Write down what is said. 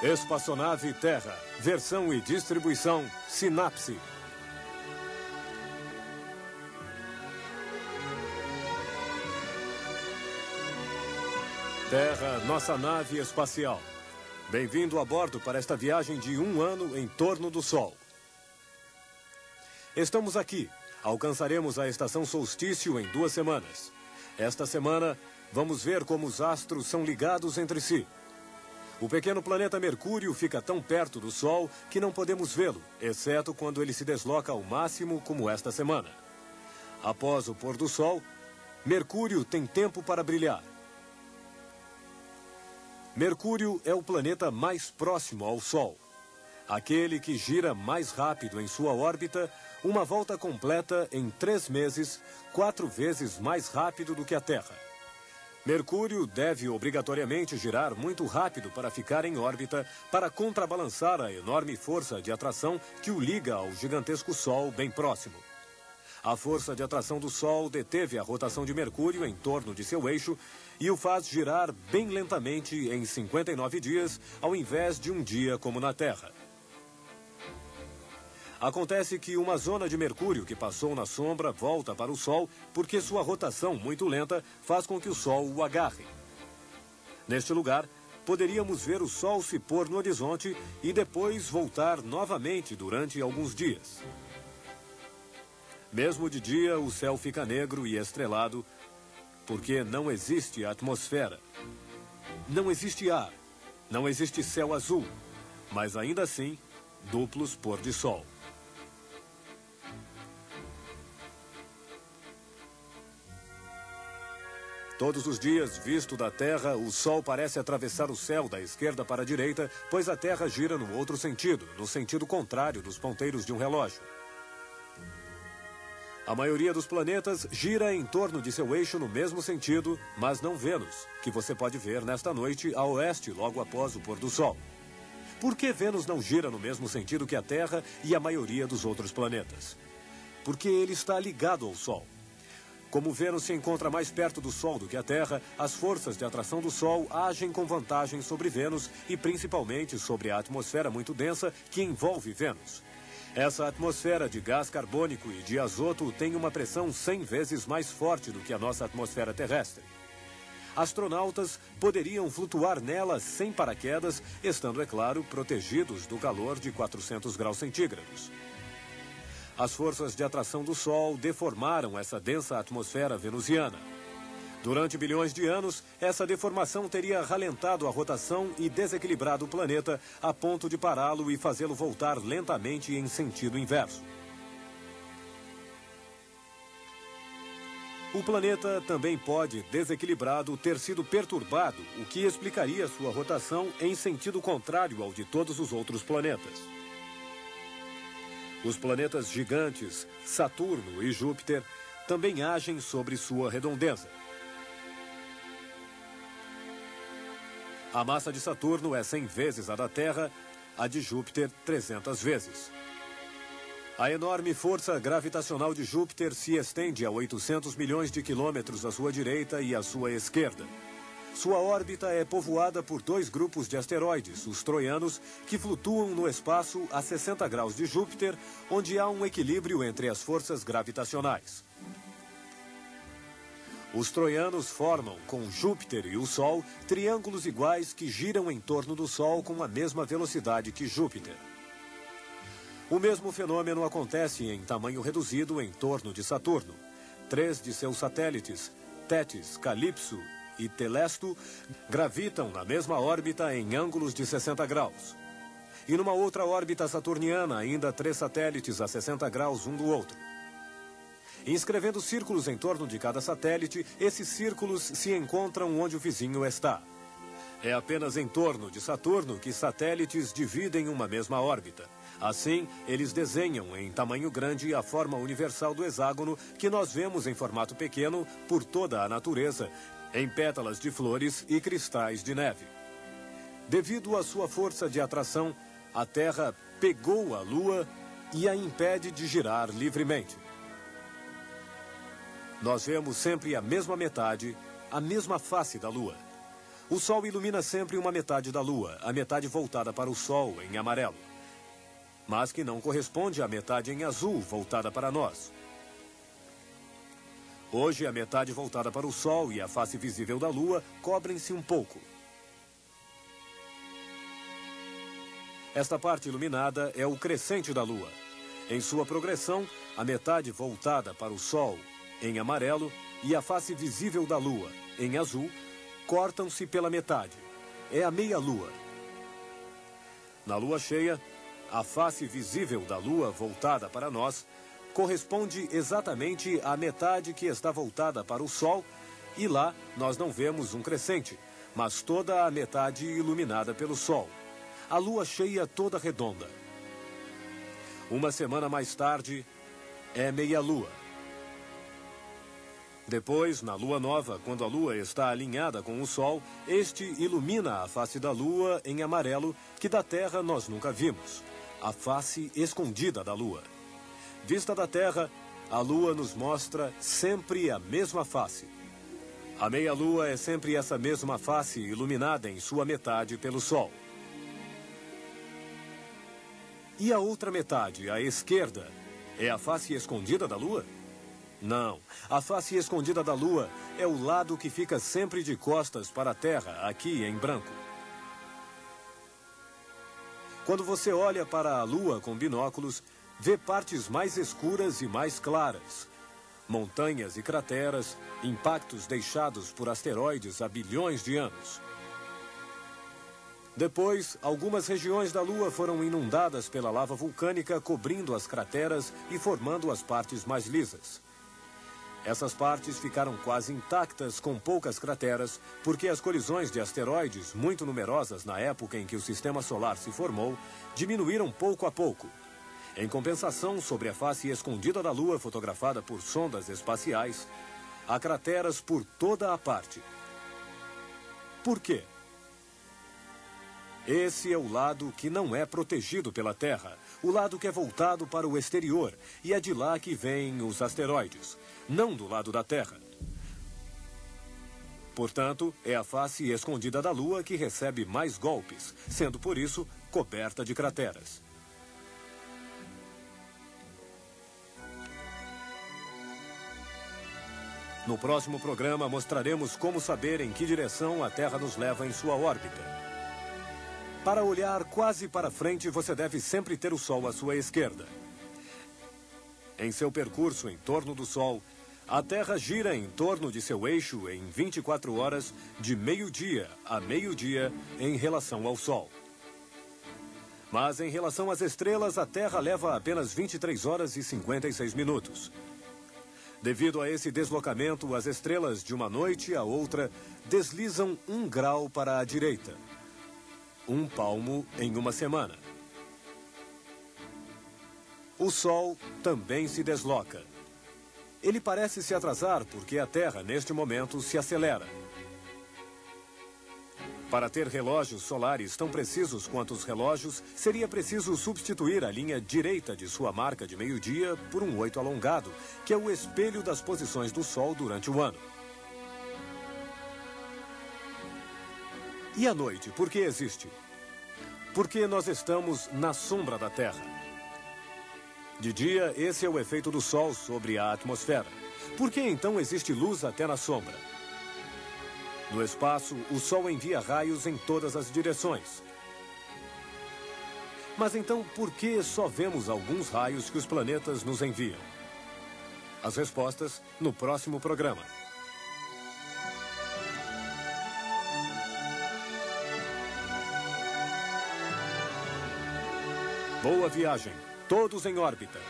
Espaçonave Terra, versão e distribuição Sinapse. Terra, nossa nave espacial. Bem-vindo a bordo para esta viagem de 1 ano em torno do Sol. Estamos aqui. Alcançaremos a estação solstício em 2 semanas. Esta semana, vamos ver como os astros são ligados entre si. O pequeno planeta Mercúrio fica tão perto do Sol que não podemos vê-lo, exceto quando ele se desloca ao máximo, como esta semana. Após o pôr do Sol, Mercúrio tem tempo para brilhar. Mercúrio é o planeta mais próximo ao Sol. Aquele que gira mais rápido em sua órbita, uma volta completa em 3 meses, 4 vezes mais rápido do que a Terra. Mercúrio deve obrigatoriamente girar muito rápido para ficar em órbita, para contrabalançar a enorme força de atração que o liga ao gigantesco Sol bem próximo. A força de atração do Sol deteve a rotação de Mercúrio em torno de seu eixo e o faz girar bem lentamente em 59 dias, ao invés de um dia como na Terra. Acontece que uma zona de Mercúrio que passou na sombra volta para o Sol porque sua rotação muito lenta faz com que o Sol o agarre. Neste lugar, poderíamos ver o Sol se pôr no horizonte e depois voltar novamente durante alguns dias. Mesmo de dia, o céu fica negro e estrelado porque não existe atmosfera. Não existe ar, não existe céu azul, mas ainda assim, duplos pôr de sol. Todos os dias, visto da Terra, o Sol parece atravessar o céu da esquerda para a direita, pois a Terra gira no outro sentido, no sentido contrário dos ponteiros de um relógio. A maioria dos planetas gira em torno de seu eixo no mesmo sentido, mas não Vênus, que você pode ver nesta noite a oeste logo após o pôr do Sol. Por que Vênus não gira no mesmo sentido que a Terra e a maioria dos outros planetas? Porque ele está ligado ao Sol. Como Vênus se encontra mais perto do Sol do que a Terra, as forças de atração do Sol agem com vantagem sobre Vênus e principalmente sobre a atmosfera muito densa que envolve Vênus. Essa atmosfera de gás carbônico e de azoto tem uma pressão 100 vezes mais forte do que a nossa atmosfera terrestre. Astronautas poderiam flutuar nela sem paraquedas, estando, é claro, protegidos do calor de 400 graus centígrados. As forças de atração do Sol deformaram essa densa atmosfera venusiana. Durante bilhões de anos, essa deformação teria ralentado a rotação e desequilibrado o planeta a ponto de pará-lo e fazê-lo voltar lentamente em sentido inverso. O planeta também pode, desequilibrado, ter sido perturbado, o que explicaria sua rotação em sentido contrário ao de todos os outros planetas. Os planetas gigantes, Saturno e Júpiter, também agem sobre sua redondeza. A massa de Saturno é 100 vezes a da Terra, a de Júpiter 300 vezes. A enorme força gravitacional de Júpiter se estende a 800 milhões de quilômetros à sua direita e à sua esquerda. Sua órbita é povoada por 2 grupos de asteroides, os troianos, que flutuam no espaço a 60 graus de Júpiter, onde há um equilíbrio entre as forças gravitacionais. Os troianos formam, com Júpiter e o Sol, triângulos iguais que giram em torno do Sol com a mesma velocidade que Júpiter. O mesmo fenômeno acontece em tamanho reduzido em torno de Saturno. 3 de seus satélites, Tétis, Calipso e Telesto, gravitam na mesma órbita em ângulos de 60 graus. E numa outra órbita saturniana, ainda 3 satélites a 60 graus um do outro. Inscrevendo círculos em torno de cada satélite, esses círculos se encontram onde o vizinho está. É apenas em torno de Saturno que satélites dividem uma mesma órbita. Assim, eles desenham em tamanho grande a forma universal do hexágono que nós vemos em formato pequeno por toda a natureza, em pétalas de flores e cristais de neve. Devido à sua força de atração, a Terra pegou a Lua e a impede de girar livremente. Nós vemos sempre a mesma metade, a mesma face da Lua. O Sol ilumina sempre uma metade da Lua, a metade voltada para o Sol, em amarelo, mas que não corresponde à metade em azul, voltada para nós. Hoje, a metade voltada para o Sol e a face visível da Lua cobrem-se um pouco. Esta parte iluminada é o crescente da Lua. Em sua progressão, a metade voltada para o Sol, em amarelo, e a face visível da Lua, em azul, cortam-se pela metade. É a meia-lua. Na Lua cheia, a face visível da Lua voltada para nós corresponde exatamente à metade que está voltada para o Sol, e lá nós não vemos um crescente, mas toda a metade iluminada pelo Sol. A Lua cheia toda redonda. Uma semana mais tarde, é meia-lua. Depois, na Lua nova, quando a Lua está alinhada com o Sol, este ilumina a face da Lua em amarelo, que da Terra nós nunca vimos. A face escondida da Lua. Vista da Terra, a Lua nos mostra sempre a mesma face. A meia-lua é sempre essa mesma face iluminada em sua metade pelo Sol. E a outra metade, a esquerda, é a face escondida da Lua? Não. A face escondida da Lua é o lado que fica sempre de costas para a Terra, aqui em branco. Quando você olha para a Lua com binóculos, vê partes mais escuras e mais claras. Montanhas e crateras, impactos deixados por asteroides há bilhões de anos. Depois, algumas regiões da Lua foram inundadas pela lava vulcânica, cobrindo as crateras e formando as partes mais lisas. Essas partes ficaram quase intactas, com poucas crateras, porque as colisões de asteroides, muito numerosas na época em que o Sistema Solar se formou, diminuíram pouco a pouco. Em compensação, sobre a face escondida da Lua, fotografada por sondas espaciais, há crateras por toda a parte. Por quê? Esse é o lado que não é protegido pela Terra, o lado que é voltado para o exterior, e é de lá que vêm os asteroides, não do lado da Terra. Portanto, é a face escondida da Lua que recebe mais golpes, sendo por isso coberta de crateras. No próximo programa mostraremos como saber em que direção a Terra nos leva em sua órbita. Para olhar quase para frente, você deve sempre ter o Sol à sua esquerda. Em seu percurso em torno do Sol, a Terra gira em torno de seu eixo em 24 horas, de meio-dia a meio-dia, em relação ao Sol. Mas em relação às estrelas, a Terra leva apenas 23 horas e 56 minutos. Devido a esse deslocamento, as estrelas de uma noite a outra deslizam 1 grau para a direita. 1 palmo em uma semana. O Sol também se desloca. Ele parece se atrasar porque a Terra, neste momento, se acelera. Para ter relógios solares tão precisos quanto os relógios, seria preciso substituir a linha direita de sua marca de meio-dia por um 8 alongado, que é o espelho das posições do Sol durante o ano. E a noite, por que existe? Porque nós estamos na sombra da Terra. De dia, esse é o efeito do Sol sobre a atmosfera. Por que então existe luz até na sombra? No espaço, o Sol envia raios em todas as direções. Mas então, por que só vemos alguns raios que os planetas nos enviam? As respostas no próximo programa. Boa viagem, todos em órbita.